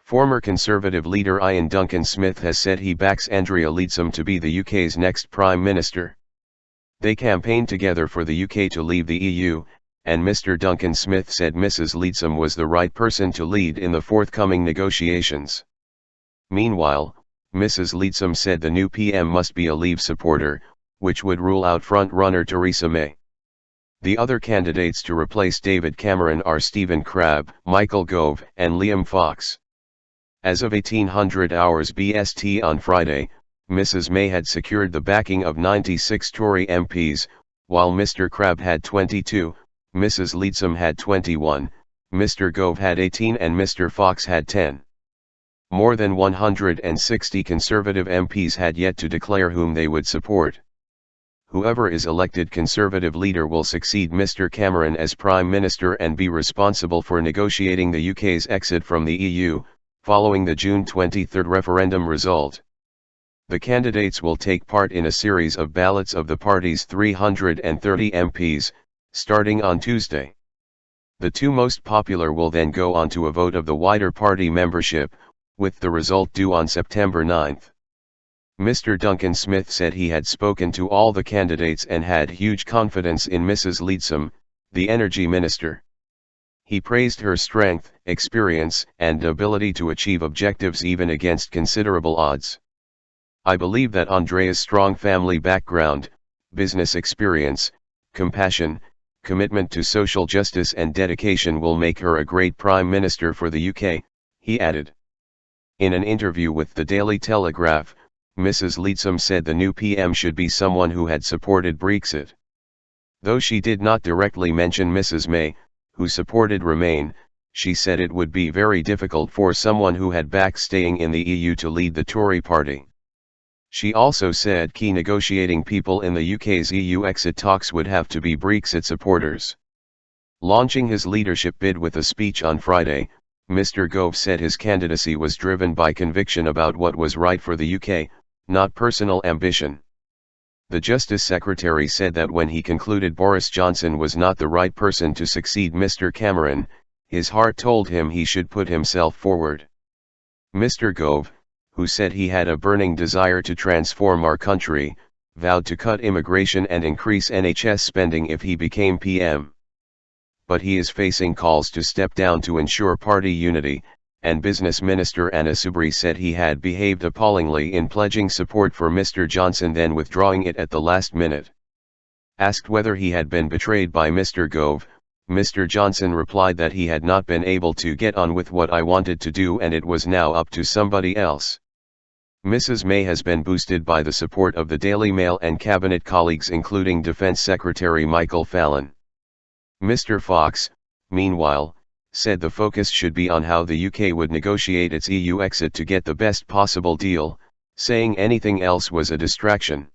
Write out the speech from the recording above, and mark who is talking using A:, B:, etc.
A: Former Conservative leader Iain Duncan Smith has said he backs Andrea Leadsom to be the UK's next Prime Minister. They campaigned together for the UK to leave the EU, and Mr Duncan Smith said Mrs Leadsom was the right person to lead in the forthcoming negotiations. Meanwhile, Mrs Leadsom said the new PM must be a Leave supporter, which would rule out front-runner Theresa May. The other candidates to replace David Cameron are Stephen Crabb, Michael Gove and Liam Fox. As of 1800 hours BST on Friday, Mrs May had secured the backing of 96 Tory MPs, while Mr Crabb had 22, Mrs Leadsom had 21, Mr Gove had 18 and Mr Fox had 10. More than 160 Conservative MPs had yet to declare whom they would support. Whoever is elected Conservative leader will succeed Mr Cameron as Prime Minister and be responsible for negotiating the UK's exit from the EU, following the June 23 referendum result. The candidates will take part in a series of ballots of the party's 330 MPs, starting on Tuesday. The two most popular will then go on to a vote of the wider party membership, with the result due on September 9. Mr Duncan Smith said he had spoken to all the candidates and had huge confidence in Mrs Leadsom, the Energy Minister. He praised her strength, experience, and ability to achieve objectives even against considerable odds. I believe that Andrea's strong family background, business experience, compassion, commitment to social justice and dedication will make her a great Prime Minister for the UK, he added. In an interview with the Daily Telegraph, Mrs Leadsom said the new PM should be someone who had supported Brexit. Though she did not directly mention Mrs May, who supported Remain, she said it would be very difficult for someone who had backed staying in the EU to lead the Tory party. She also said key negotiating people in the UK's EU exit talks would have to be Brexit supporters. Launching his leadership bid with a speech on Friday, Mr Gove said his candidacy was driven by conviction about what was right for the UK, not personal ambition. The Justice Secretary said that when he concluded Boris Johnson was not the right person to succeed Mr Cameron, his heart told him he should put himself forward. Mr Gove, who said he had a burning desire to transform our country, vowed to cut immigration and increase NHS spending if he became PM. But he is facing calls to step down to ensure party unity, and Business Minister Anna Soubry said he had behaved appallingly in pledging support for Mr Johnson then withdrawing it at the last minute. Asked whether he had been betrayed by Mr Gove, Mr Johnson replied that he had not been able to get on with what I wanted to do and it was now up to somebody else. Mrs May has been boosted by the support of the Daily Mail and cabinet colleagues including Defence Secretary Michael Fallon. Mr Fox, meanwhile, said the focus should be on how the UK would negotiate its EU exit to get the best possible deal, saying anything else was a distraction.